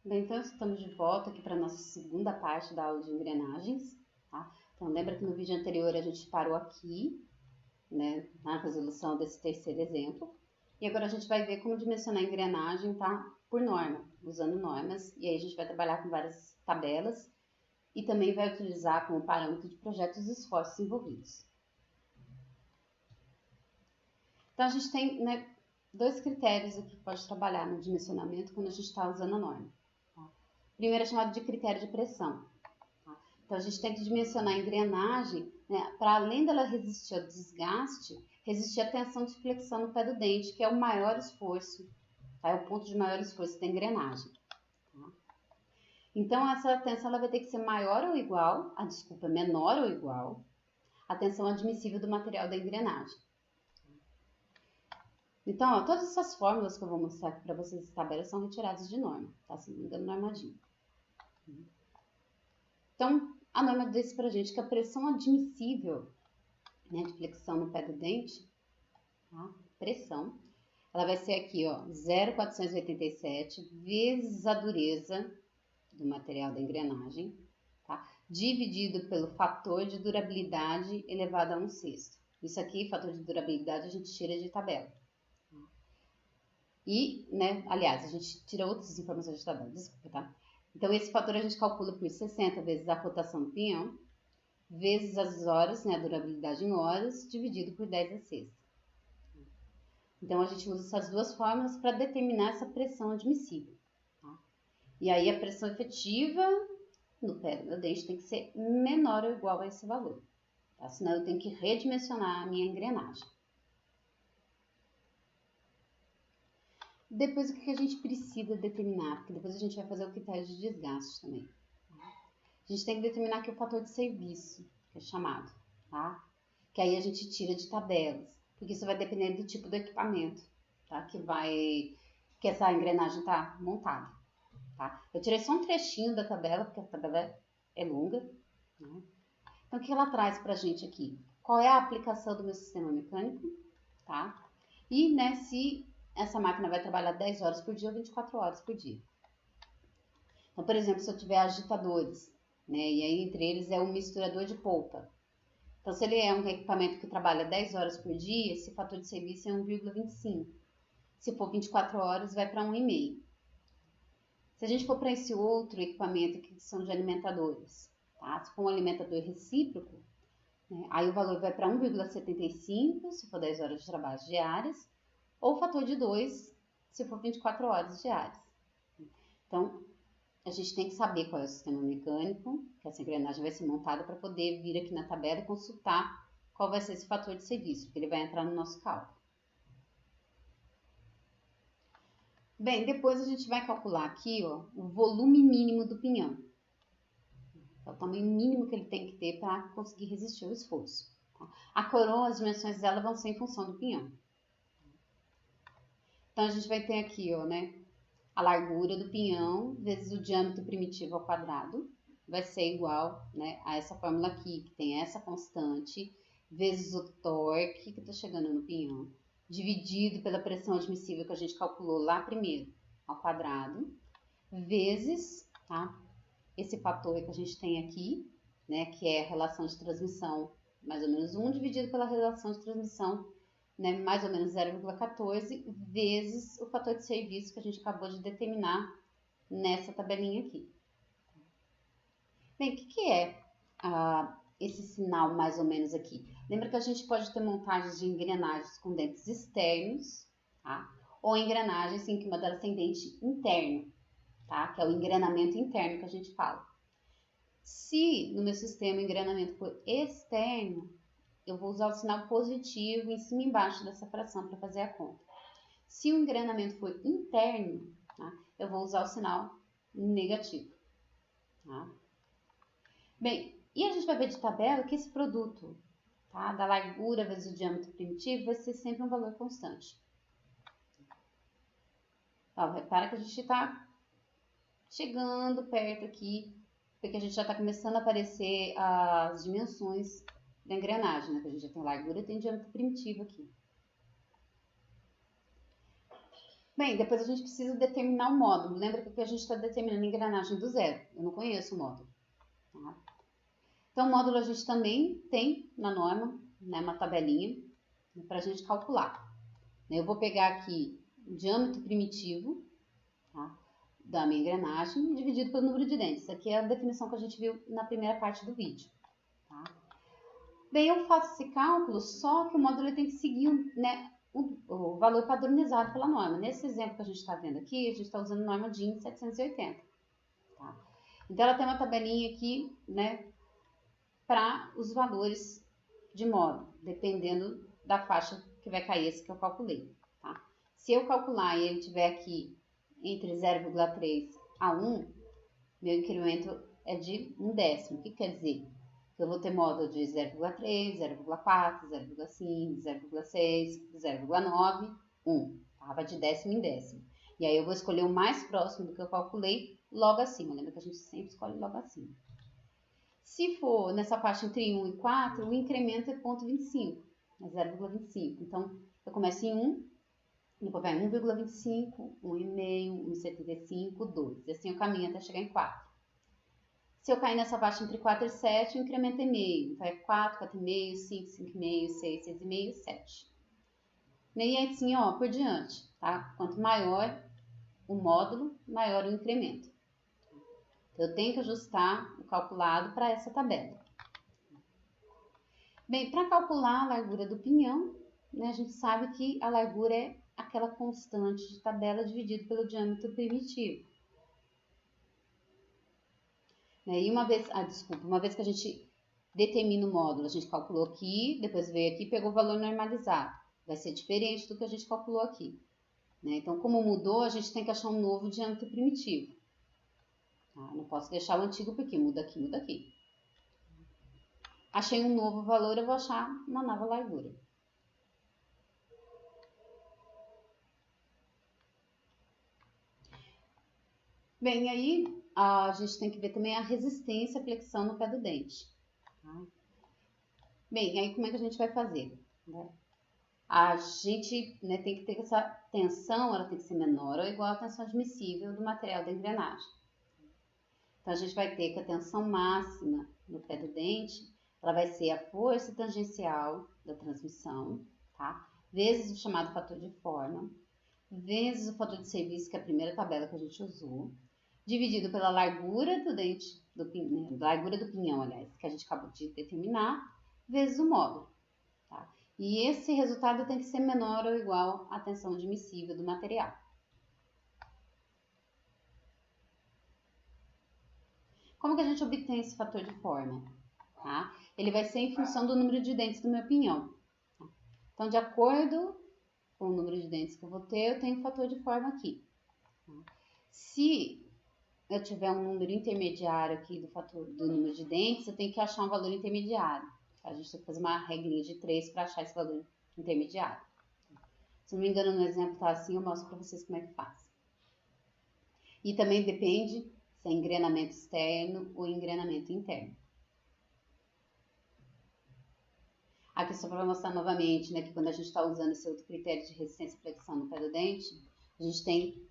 Bem, então estamos de volta aqui para a nossa segunda parte da aula de engrenagens, tá? Então lembra que no vídeo anterior a gente parou aqui, né, na resolução desse terceiro exemplo. E agora a gente vai ver como dimensionar a engrenagem, tá? Por norma, usando normas. E aí a gente vai trabalhar com várias tabelas e também vai utilizar como parâmetro de projetos os esforços envolvidos. Então a gente tem, né, dois critérios aqui que pode trabalhar no dimensionamento quando a gente está usando a norma. Primeiro é chamado de critério de pressão. Tá? Então, a gente tem que dimensionar a engrenagem, né, para além dela resistir ao desgaste, resistir à tensão de flexão no pé do dente, que é o maior esforço, tá? É o ponto de maior esforço da engrenagem. Tá? Então, essa tensão ela vai ter que ser maior ou igual, menor ou igual, à tensão admissível do material da engrenagem. Então, ó, todas essas fórmulas que eu vou mostrar aqui para vocês, as tabelas, são retiradas de norma, tá? Se não me engano, no armadinho. Então, a norma diz pra gente que a pressão admissível, né, de flexão no pé do dente, tá? Pressão, ela vai ser aqui, ó, 0,487 vezes a dureza do material da engrenagem, tá? Dividido pelo fator de durabilidade elevado a 1/6. Isso aqui, fator de durabilidade, a gente tira de tabela. E, né, aliás, a gente tira outras informações de tabela, desculpa, tá? Então, esse fator a gente calcula por 60 vezes a rotação do pinhão, vezes as horas, né, a durabilidade em horas, dividido por 10/6. Então, a gente usa essas duas fórmulas para determinar essa pressão admissível. Tá? E aí, a pressão efetiva no pé do meu dente tem que ser menor ou igual a esse valor. Tá? Senão, eu tenho que redimensionar a minha engrenagem. Depois, o que a gente precisa determinar? Porque depois a gente vai fazer o critério de desgaste também. A gente tem que determinar aqui o fator de serviço, que é chamado, tá? Que aí a gente tira de tabelas, porque isso vai depender do tipo do equipamento, tá? Que essa engrenagem tá montada, tá? Eu tirei só um trechinho da tabela, porque a tabela é longa, né? Então, o que ela traz pra gente aqui? Qual é a aplicação do meu sistema mecânico, tá? E, né, se essa máquina vai trabalhar 10 horas por dia ou 24 horas por dia. Então, por exemplo, se eu tiver agitadores, né, e aí entre eles é um misturador de polpa. Então, se ele é um equipamento que trabalha 10 horas por dia, esse fator de serviço é 1,25. Se for 24 horas, vai para 1,5. Se a gente for para esse outro equipamento que são de alimentadores, tá? Se for um alimentador recíproco, né, aí o valor vai para 1,75, se for 10 horas de trabalho diárias, ou fator de 2, se for 24 horas diárias. Então, a gente tem que saber qual é o sistema mecânico, que essa engrenagem vai ser montada para poder vir aqui na tabela e consultar qual vai ser esse fator de serviço, porque ele vai entrar no nosso cálculo. Bem, depois a gente vai calcular aqui, ó, o volume mínimo do pinhão. É o tamanho mínimo que ele tem que ter para conseguir resistir ao esforço. Tá? A coroa, as dimensões dela vão ser em função do pinhão. Então, a gente vai ter aqui, ó, né, a largura do pinhão vezes o diâmetro primitivo ao quadrado vai ser igual, né, a essa fórmula aqui, que tem essa constante, vezes o torque que está chegando no pinhão, dividido pela pressão admissível que a gente calculou lá primeiro, ao quadrado, vezes, tá, esse fator que a gente tem aqui, né, que é a relação de transmissão, mais ou menos 1, dividido pela relação de transmissão, né, mais ou menos 0,14 vezes o fator de serviço que a gente acabou de determinar nessa tabelinha aqui. Bem, o que é esse sinal mais ou menos aqui? Lembra que a gente pode ter montagens de engrenagens com dentes externos, tá? Ou engrenagens em que uma delas tem dente interno, tá? Que é o engrenamento interno que a gente fala. Se no meu sistema o engrenamento for externo, eu vou usar o sinal positivo em cima e embaixo dessa fração para fazer a conta. Se o engrenamento for interno, tá, eu vou usar o sinal negativo. Tá? Bem, e a gente vai ver de tabela que esse produto, tá, da largura vezes o diâmetro primitivo vai ser sempre um valor constante. Ó, repara que a gente está chegando perto aqui, porque a gente já está começando a aparecer as dimensões da engrenagem, né? Que a gente já tem largura e tem diâmetro primitivo aqui. Bem, depois a gente precisa determinar o módulo. Lembra que aqui a gente está determinando a engrenagem do zero. Eu não conheço o módulo. Tá? Então, o módulo a gente também tem na norma, né, uma tabelinha para a gente calcular. Eu vou pegar aqui o diâmetro primitivo, tá, da minha engrenagem dividido pelo número de dentes. Aqui é a definição que a gente viu na primeira parte do vídeo. Tá? Bem, eu faço esse cálculo, só que o módulo tem que seguir, né, o valor padronizado pela norma. Nesse exemplo que a gente está vendo aqui, a gente está usando a norma DIN 780. Tá? Então, ela tem uma tabelinha aqui, né, para os valores de módulo, dependendo da faixa que vai cair esse que eu calculei. Tá? Se eu calcular e ele tiver aqui entre 0,3 a 1, meu incremento é de 1/10. O que quer dizer? Eu vou ter módulo de 0,3, 0,4, 0,5, 0,6, 0,9, 1. Tá? Vai de décimo em décimo. E aí eu vou escolher o mais próximo do que eu calculei logo acima. Lembra que a gente sempre escolhe logo acima. Se for nessa faixa entre 1 e 4, o incremento é 0,25, é 0,25. Então, eu começo em 1, depois vai 1,25, 1,5, 1,75, 2. E assim eu caminho até chegar em 4. Se eu cair nessa faixa entre 4 e 7, o incremento é meio. Então, é 4, 4,5, 5, 5,5, 6, 6,5, 7. E assim, ó, por diante, tá? Quanto maior o módulo, maior o incremento. Eu tenho que ajustar o calculado para essa tabela. Bem, para calcular a largura do pinhão, né, a gente sabe que a largura é aquela constante de tabela dividido pelo diâmetro primitivo. E uma vez que a gente determina o módulo, a gente calculou aqui, depois veio aqui e pegou o valor normalizado. Vai ser diferente do que a gente calculou aqui. Então, como mudou, a gente tem que achar um novo diâmetro primitivo. Não posso deixar o antigo porque muda aqui, muda aqui. Achei um novo valor, eu vou achar uma nova largura. Bem, aí a gente tem que ver também a resistência à flexão no pé do dente. Tá? Bem, aí como é que a gente vai fazer? A gente tem que ter essa tensão, ela tem que ser menor ou igual à tensão admissível do material da engrenagem. Então, a gente vai ter que a tensão máxima no pé do dente, ela vai ser a força tangencial da transmissão, tá? Vezes o chamado fator de forma, vezes o fator de serviço, que é a primeira tabela que a gente usou, dividido pela largura do dente, largura do pinhão, aliás, que a gente acabou de determinar, vezes o módulo. Tá? E esse resultado tem que ser menor ou igual à tensão admissível do material. Como que a gente obtém esse fator de forma? Tá? Ele vai ser em função do número de dentes do meu pinhão. Tá? Então, de acordo com o número de dentes que eu vou ter, eu tenho o fator de forma aqui. Tá? Se eu tiver um número intermediário aqui do número de dentes, eu tenho que achar um valor intermediário. A gente tem que fazer uma regrinha de 3 para achar esse valor intermediário. Se não me engano, no exemplo tá assim, eu mostro para vocês como é que faz. E também depende se é engrenamento externo ou engrenamento interno. Aqui só para mostrar novamente, que quando a gente está usando esse outro critério de resistência e flexão no pé do dente, a gente tem,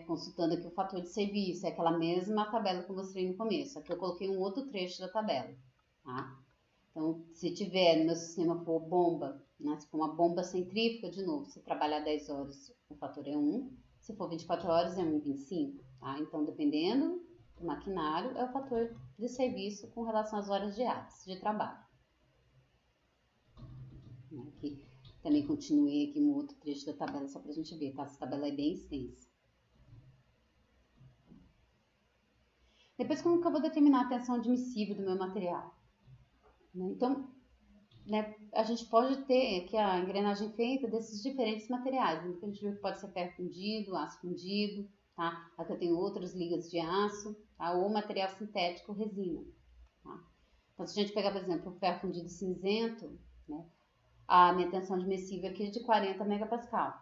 consultando aqui o fator de serviço, é aquela mesma tabela que eu mostrei no começo. Aqui eu coloquei um outro trecho da tabela, tá? Então, se tiver no meu sistema for bomba, se for uma bomba centrífuga, de novo, se trabalhar 10 horas, o fator é 1. Se for 24 horas, é 1,25. Tá? Então, dependendo do maquinário, é o fator de serviço com relação às horas diárias de trabalho. Aqui, também continuei aqui no outro trecho da tabela, só para a gente ver, tá? Essa tabela é bem extensa. Depois, como que eu vou determinar a tensão admissível do meu material? Então, a gente pode ter aqui a engrenagem feita desses diferentes materiais. A gente viu que pode ser ferro fundido, aço fundido, tá? Aqui eu tenho outras ligas de aço, tá? Ou material sintético, resina. Tá? Então, se a gente pegar, por exemplo, o ferro fundido cinzento, a minha tensão admissível aqui é de 40 megapascal.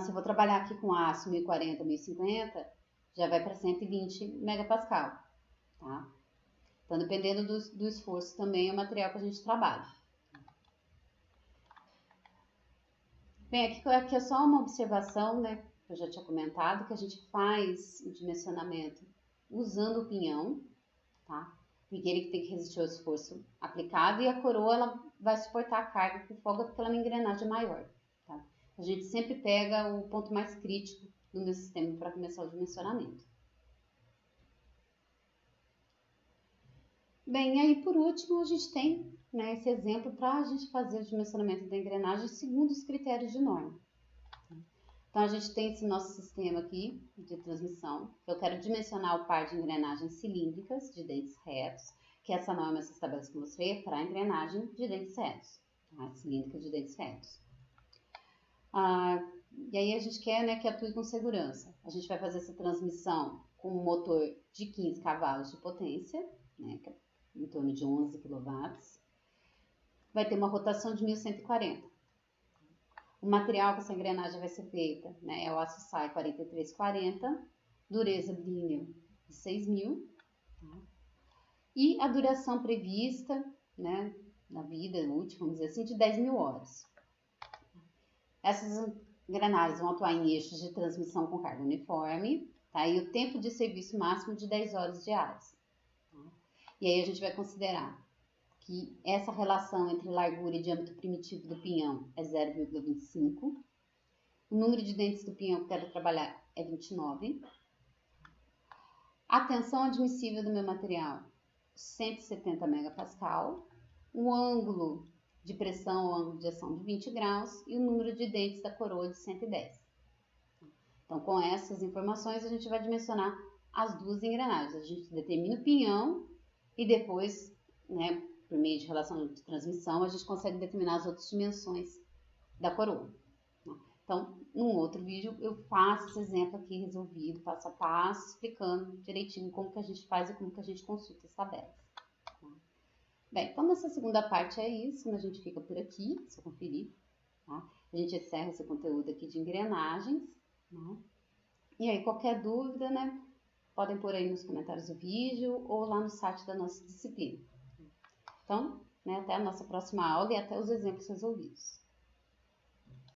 Se eu vou trabalhar aqui com aço 1040, 1050, já vai para 120 megapascal, tá? Então, dependendo do esforço também, é o material que a gente trabalha. Bem, aqui é só uma observação, né, que eu já tinha comentado, que a gente faz o dimensionamento usando o pinhão, tá? Porque ele tem que resistir ao esforço aplicado e a coroa ela vai suportar a carga com folga porque ela é uma engrenagem maior, tá? A gente sempre pega o ponto mais crítico do meu sistema para começar o dimensionamento. Bem, e aí por último a gente tem, né, esse exemplo para a gente fazer o dimensionamento da engrenagem segundo os critérios de norma. Então a gente tem esse nosso sistema aqui de transmissão. Eu quero dimensionar o par de engrenagens cilíndricas de dentes retos, que essa norma, essas tabelas que eu mostrei, é para a engrenagem de dentes retos, tá? Cilíndrica de dentes retos. E aí a gente quer, né, que atue com segurança. A gente vai fazer essa transmissão com um motor de 15 cavalos de potência, né, que é em torno de 11 kW. Vai ter uma rotação de 1140. O material que essa engrenagem vai ser feita, né, é o aço SAI 4340, dureza Brinell de 6.000, tá? E a duração prevista, né, na vida útil, vamos dizer assim, de 10.000 horas. Essas engrenagens vão atuar em eixos de transmissão com carga uniforme, tá? E o tempo de serviço máximo de 10 horas diárias. Tá? E aí a gente vai considerar que essa relação entre largura e diâmetro primitivo do pinhão é 0,25. O número de dentes do pinhão que eu quero trabalhar é 29. A tensão admissível do meu material, 170 megapascal. O ângulo de pressão ou ângulo de ação de 20 graus. E o número de dentes da coroa de 110. Então, com essas informações, a gente vai dimensionar as duas engrenagens. A gente determina o pinhão e depois, né, por meio de relação de transmissão, a gente consegue determinar as outras dimensões da coroa. Então, num outro vídeo, eu faço esse exemplo aqui resolvido, passo a passo, explicando direitinho como que a gente faz e como que a gente consulta as tabelas. Bem, então nessa segunda parte é isso, a gente fica por aqui, se eu conferir. Tá? A gente encerra esse conteúdo aqui de engrenagens. Né? E aí, qualquer dúvida, né, podem pôr aí nos comentários do vídeo ou lá no site da nossa disciplina. Então, né, até a nossa próxima aula e até os exemplos resolvidos.